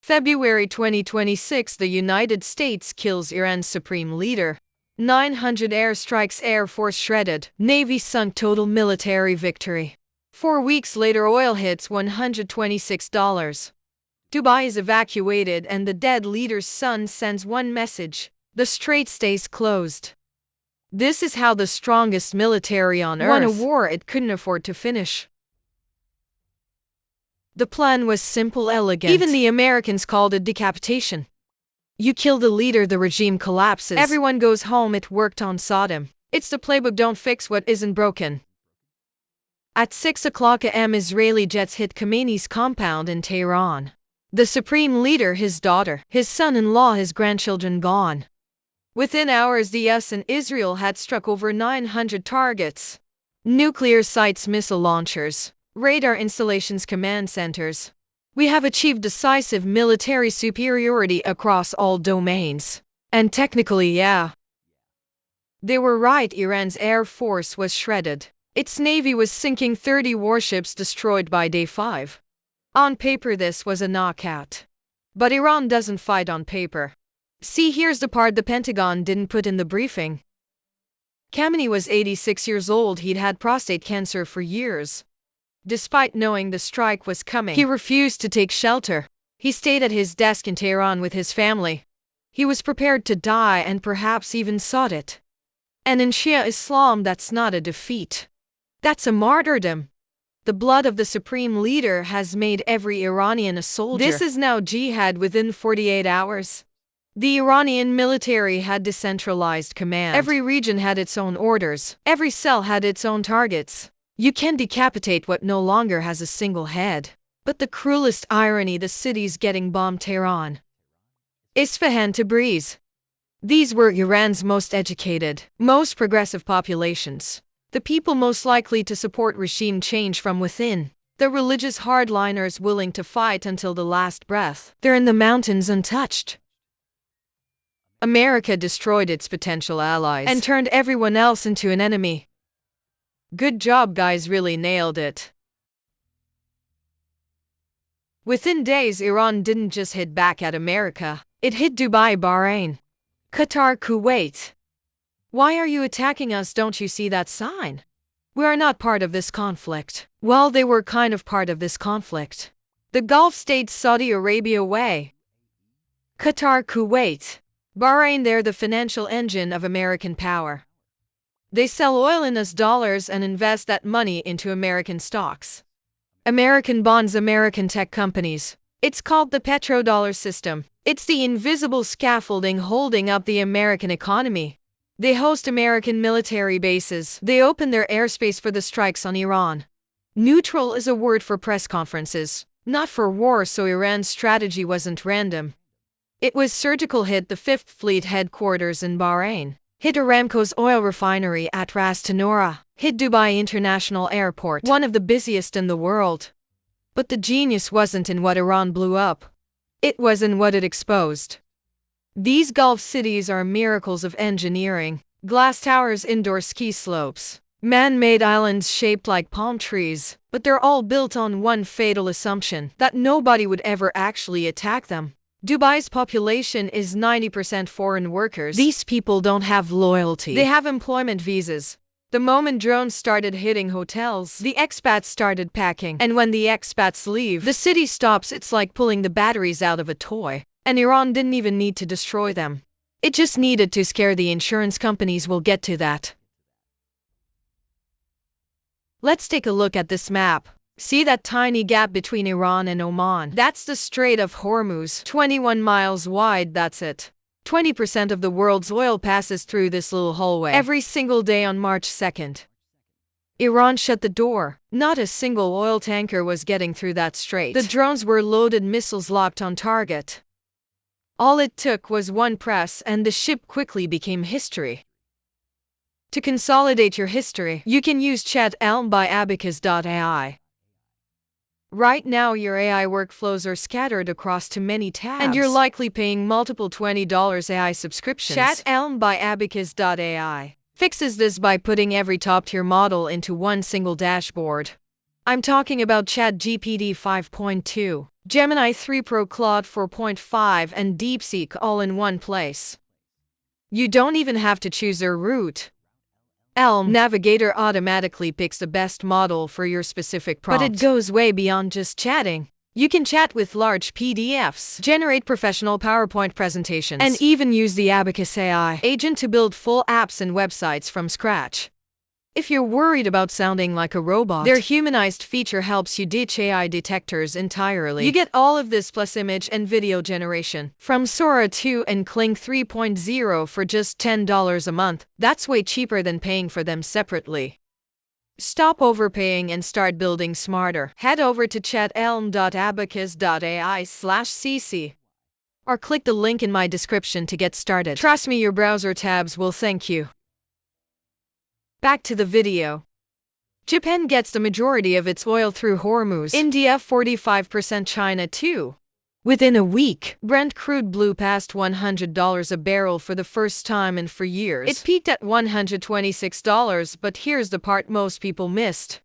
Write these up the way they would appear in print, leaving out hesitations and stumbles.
February 2026, the United States kills Iran's supreme leader. 900 airstrikes, Air Force shredded, Navy sunk, total military victory. 4 weeks later, oil hits $126. Dubai is evacuated and the dead leader's son sends one message: the strait stays closed. This is how the strongest military on earth won a war it couldn't afford to finish. The plan was simple, elegant. Even the Americans called it decapitation. You kill the leader, the regime collapses. Everyone goes home. It worked on Saddam. It's the playbook. Don't fix what isn't broken. At 6 o'clock a.m., Israeli jets hit Khamenei's compound in Tehran. The supreme leader, his daughter, his son-in-law, his grandchildren gone. Within hours, the US and Israel had struck over 900 targets. Nuclear sites, missile launchers, radar installations, command centers. We have achieved decisive military superiority across all domains. And technically, yeah. They were right. Iran's air force was shredded. Its navy was sinking, 30 warships destroyed by day 5. On paper, this was a knockout. But Iran doesn't fight on paper. See, here's the part the Pentagon didn't put in the briefing. Khamenei was 86 years old. He'd had prostate cancer for years. Despite knowing the strike was coming, he refused to take shelter. He stayed at his desk in Tehran with his family. He was prepared to die and perhaps even sought it. And in Shia Islam, that's not a defeat. That's a martyrdom. The blood of the supreme leader has made every Iranian a soldier. This is now jihad within 48 hours. The Iranian military had decentralized command. Every region had its own orders. Every cell had its own targets. You can decapitate what no longer has a single head. But the cruelest irony, the cities getting bombed: Tehran, Isfahan, Tabriz. These were Iran's most educated, most progressive populations. The people most likely to support regime change from within. The religious hardliners willing to fight until the last breath. They're in the mountains untouched. America destroyed its potential allies and turned everyone else into an enemy. Good job, guys, really nailed it. Within days, Iran didn't just hit back at America. It hit Dubai, Bahrain, Qatar, Kuwait. Why are you attacking us? Don't you see that sign? We are not part of this conflict. Well, they were kind of part of this conflict. The Gulf states, Saudi Arabia way. Qatar, Kuwait, Bahrain, they're the financial engine of American power. They sell oil in US dollars and invest that money into American stocks, American bonds, American tech companies. It's called the petrodollar system. It's the invisible scaffolding holding up the American economy. They host American military bases. They open their airspace for the strikes on Iran. Neutral is a word for press conferences, not for war, so Iran's strategy wasn't random. It was surgical. Hit the 5th Fleet headquarters in Bahrain. Hit Aramco's oil refinery at Ras Tanura. Hit Dubai International Airport, one of the busiest in the world. But the genius wasn't in what Iran blew up. It was in what it exposed. These Gulf cities are miracles of engineering. Glass towers, indoor ski slopes, man-made islands shaped like palm trees. But they're all built on one fatal assumption: that nobody would ever actually attack them. Dubai's population is 90% foreign workers. These people don't have loyalty. They have employment visas. The moment drones started hitting hotels, the expats started packing. And when the expats leave, the city stops. It's like pulling the batteries out of a toy. And Iran didn't even need to destroy them. It just needed to scare the insurance companies. We'll get to that. Let's take a look at this map. See that tiny gap between Iran and Oman? That's the Strait of Hormuz, 21 miles wide, that's it. 20% of the world's oil passes through this little hallway every single day. On March 2nd, Iran shut the door. Not a single oil tanker was getting through that strait. The drones were loaded, missiles locked on target. All it took was one press and the ship quickly became history. To consolidate your history, you can use Chat Elm by Abacus.ai. Right now, your AI workflows are scattered across too many tabs, and you're likely paying multiple $20 AI subscriptions. Chat Elm by Abacus.ai fixes this by putting every top-tier model into one single dashboard. I'm talking about ChatGPT 5.2. Gemini 3 Pro, Claude 4.5, and DeepSeek all in one place. You don't even have to choose a route. Elm Navigator automatically picks the best model for your specific prompt. But it goes way beyond just chatting. You can chat with large PDFs, generate professional PowerPoint presentations, and even use the Abacus AI agent to build full apps and websites from scratch. If you're worried about sounding like a robot, their humanized feature helps you ditch AI detectors entirely. You get all of this plus image and video generation from Sora 2 and Kling 3.0 for just $10 a month. That's way cheaper than paying for them separately. Stop overpaying and start building smarter. Head over to chatelm.abacus.ai/cc or click the link in my description to get started. Trust me, your browser tabs will thank you. Back to the video. Japan gets the majority of its oil through Hormuz. India 45%, China too. Within a week, Brent crude blew past $100 a barrel for the first time in 4 years. It peaked at $126, but here's the part most people missed.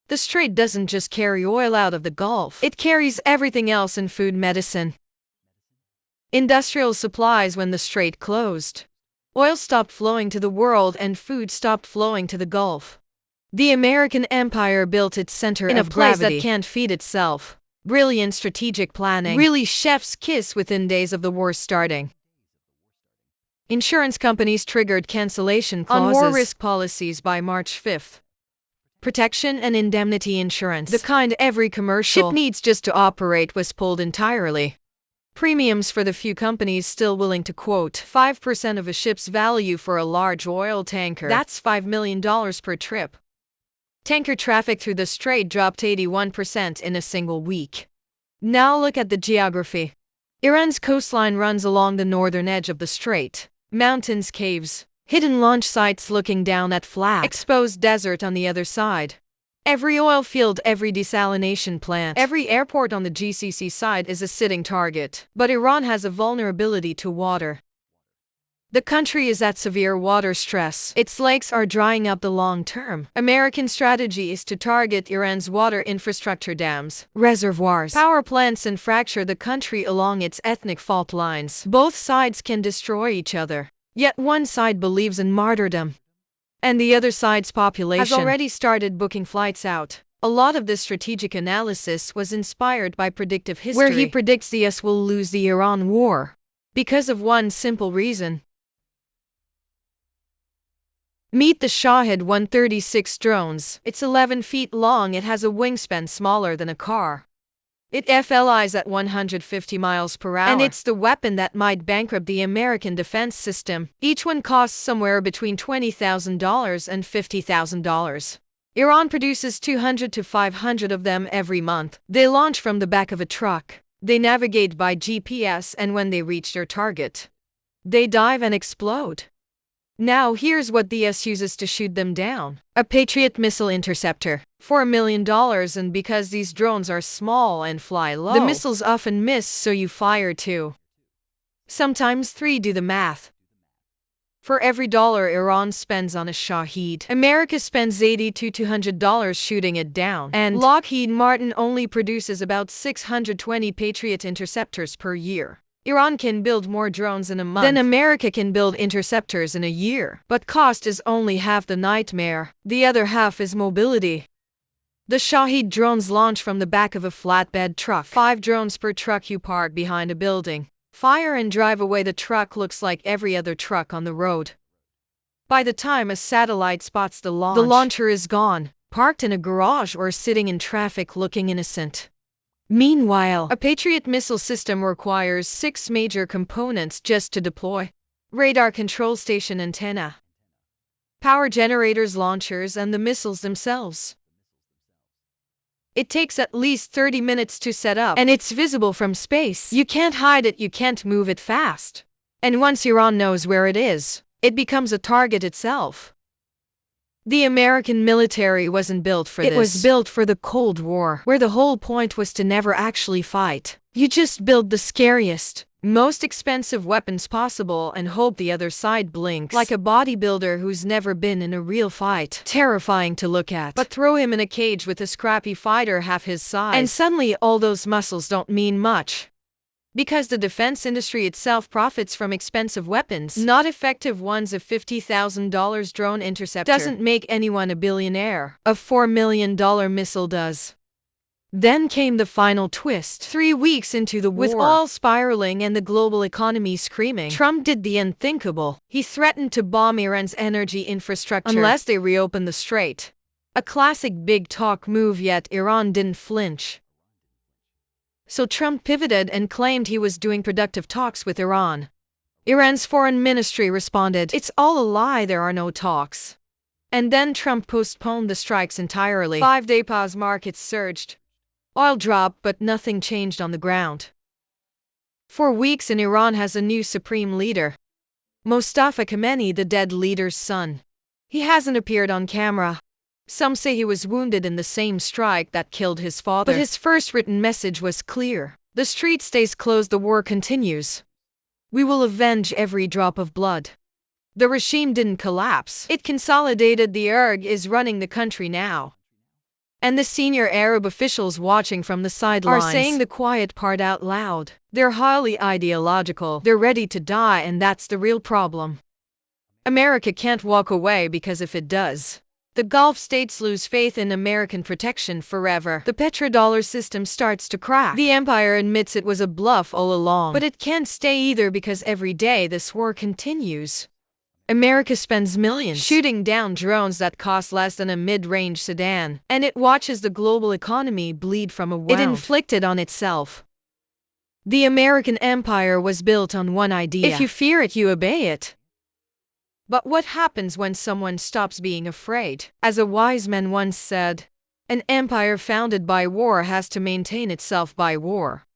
The strait doesn't just carry oil out of the Gulf. It carries everything else in food, medicine, industrial supplies. When the strait closed, oil stopped flowing to the world and food stopped flowing to the Gulf. The American empire built its center in a place that can't feed itself. Brilliant strategic planning. Really chef's kiss within days of the war starting. Insurance companies triggered cancellation clauses on war risk policies by March 5th. Protection and indemnity insurance, the kind every commercial ship needs just to operate, was pulled entirely. Premiums for the few companies still willing to quote 5% of a ship's value for a large oil tanker. That's $5 million per trip. Tanker traffic through the strait dropped 81% in a single week. Now look at the geography. Iran's coastline runs along the northern edge of the strait. Mountains, caves, hidden launch sites looking down at flat, exposed desert on the other side. Every oil field, every desalination plant, every airport on the GCC side is a sitting target. But Iran has a vulnerability to water. The country is at severe water stress. Its lakes are drying up. The long term American strategy is to target Iran's water infrastructure, dams, reservoirs, power plants, and fracture the country along its ethnic fault lines. Both sides can destroy each other. Yet one side believes in martyrdom, and the other side's population has already started booking flights out. A lot of this strategic analysis was inspired by predictive history, where he predicts the US will lose the Iran war because of one simple reason. Meet the Shahed 136 drones. It's 11 feet long. It has a wingspan smaller than a car. It flies at 150 miles per hour, and it's the weapon that might bankrupt the American defense system. Each one costs somewhere between $20,000 and $50,000. Iran produces 200 to 500 of them every month. They launch from the back of a truck. They navigate by GPS, and when they reach their target, they dive and explode. Now here's what the US uses to shoot them down. A Patriot missile interceptor, $4 million, and because these drones are small and fly low, the missiles often miss, so you fire 2. Sometimes 3. Do the math. For every dollar Iran spends on a Shahed, America spends $80 to $200 shooting it down. And Lockheed Martin only produces about 620 Patriot interceptors per year. Iran can build more drones in a month than America can build interceptors in a year. But cost is only half the nightmare. The other half is mobility. The Shahed drones launch from the back of a flatbed truck. 5 drones per truck. You park behind a building, fire, and drive away. The truck looks like every other truck on the road. By the time a satellite spots the launcher is gone, parked in a garage or sitting in traffic looking innocent. Meanwhile, a Patriot missile system requires 6 major components just to deploy: radar, control station, antenna, power generators, launchers, and the missiles themselves. It takes at least 30 minutes to set up, and it's visible from space. You can't hide it, you can't move it fast. And once Iran knows where it is, it becomes a target itself. The American military wasn't built for this. It was built for the Cold War, where the whole point was to never actually fight. You just build the scariest, most expensive weapons possible and hope the other side blinks. Like a bodybuilder who's never been in a real fight. Terrifying to look at. But throw him in a cage with a scrappy fighter half his size, and suddenly all those muscles don't mean much. Because the defense industry itself profits from expensive weapons, not effective ones. A $50,000 drone interceptor doesn't make anyone a billionaire. A $4 million missile does. Then came the final twist. 3 weeks into the war, with oil spiraling and the global economy screaming, Trump did the unthinkable. He threatened to bomb Iran's energy infrastructure unless they reopen the strait. A classic big talk move, yet Iran didn't flinch. So Trump pivoted and claimed he was doing productive talks with Iran. Iran's foreign ministry responded, "It's all a lie, there are no talks." And then Trump postponed the strikes entirely. 5-day pause, markets surged. Oil dropped, but nothing changed on the ground. For weeks in Iran has a new supreme leader. Mustafa Khamenei, the dead leader's son. He hasn't appeared on camera. Some say he was wounded in the same strike that killed his father. But his first written message was clear. The street stays closed, the war continues. We will avenge every drop of blood. The regime didn't collapse. It consolidated. The URG is running the country now. And the senior Arab officials watching from the sidelines are saying the quiet part out loud. They're highly ideological. They're ready to die, and that's the real problem. America can't walk away, because if it does, the Gulf states lose faith in American protection forever. The petrodollar system starts to crack. The empire admits it was a bluff all along. But it can't stay either, because every day this war continues. America spends millions shooting down drones that cost less than a mid-range sedan, and it watches the global economy bleed from a wound it inflicted on itself. The American empire was built on one idea: if you fear it, you obey it. But what happens when someone stops being afraid? As a wise man once said, an empire founded by war has to maintain itself by war.